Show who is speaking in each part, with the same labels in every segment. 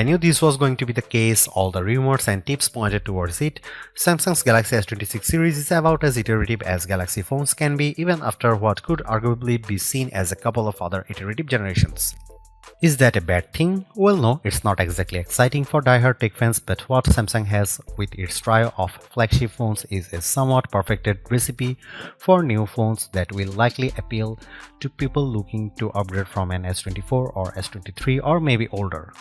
Speaker 1: I knew this was going to be the case. All the rumors and tips pointed towards it. Samsung's Galaxy S26 series is about as iterative as Galaxy phones can be, even after what could arguably be seen as a couple of other iterative generations. Is that a bad thing? Well, no, it's not exactly exciting for die-hard tech fans, but what Samsung has with its trio of flagship phones is a somewhat perfected recipe for new phones that will likely appeal to people looking to upgrade from an S24 or S23 or maybe older.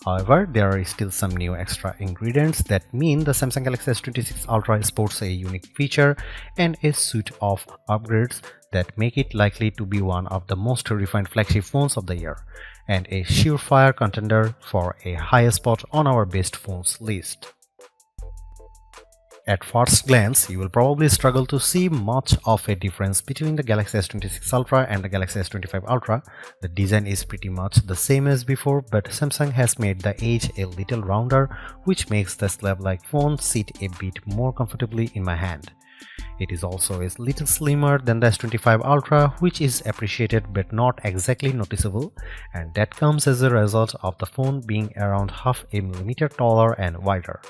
Speaker 1: However, there are still some new extra ingredients that mean the Samsung Galaxy S26 Ultra sports a unique feature and a suite of upgrades that make it likely to be one of the most refined flagship phones of the year, and a surefire contender for a high spot on our best phones list. At first glance, you will probably struggle to see much of a difference between the Galaxy S26 Ultra and the Galaxy S25 Ultra. The design is pretty much the same as before, but Samsung has made the edge a little rounder, which makes the slab-like phone sit a bit more comfortably in my hand. It is also a little slimmer than the S25 Ultra, which is appreciated but not exactly noticeable, and that comes as a result of the phone being around half a millimeter taller and wider.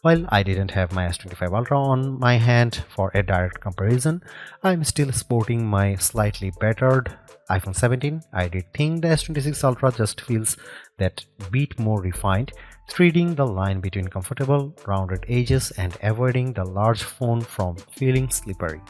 Speaker 1: While I didn't have my S25 Ultra on my hand for a direct comparison, I'm still sporting my slightly battered iPhone 17. I did think the S26 Ultra just feels that bit more refined, threading the line between comfortable, rounded edges and avoiding the large phone from feeling slippery.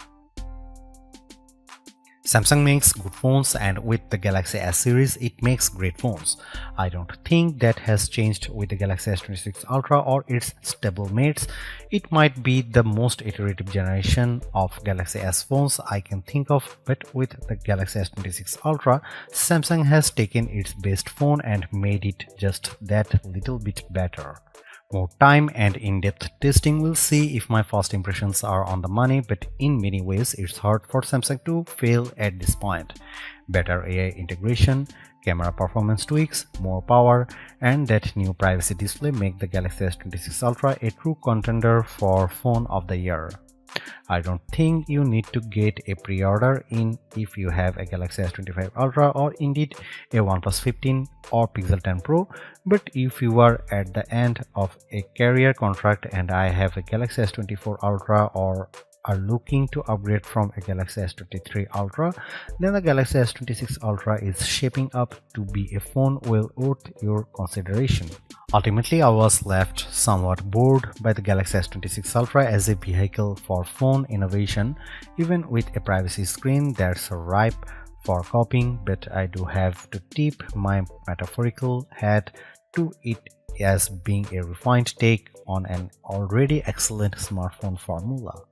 Speaker 1: Samsung makes good phones, and with the Galaxy S series it makes great phones. I don't think that has changed with the Galaxy S26 Ultra or its stablemates. It might be the most iterative generation of Galaxy S phones I can think of, but with the Galaxy S26 Ultra, Samsung has taken its best phone and made it just that little bit better. More time and in-depth testing will see if my first impressions are on the money, but in many ways it's hard for Samsung to fail at this point. Better AI integration, camera performance tweaks, more power, and that new privacy display make the Galaxy S26 Ultra a true contender for phone of the year. I don't think you need to get a pre-order in if you have a Galaxy S25 Ultra or indeed a OnePlus 15 or Pixel 10 Pro, but if you are at the end of a carrier contract and I have a Galaxy S24 Ultra or are looking to upgrade from a Galaxy S23 Ultra, then the Galaxy S26 Ultra is shaping up to be a phone well worth your consideration. Ultimately, I was left somewhat bored by the Galaxy S26 Ultra as a vehicle for phone innovation, even with a privacy screen that's ripe for copying, but I do have to tip my metaphorical hat to it as being a refined take on an already excellent smartphone formula.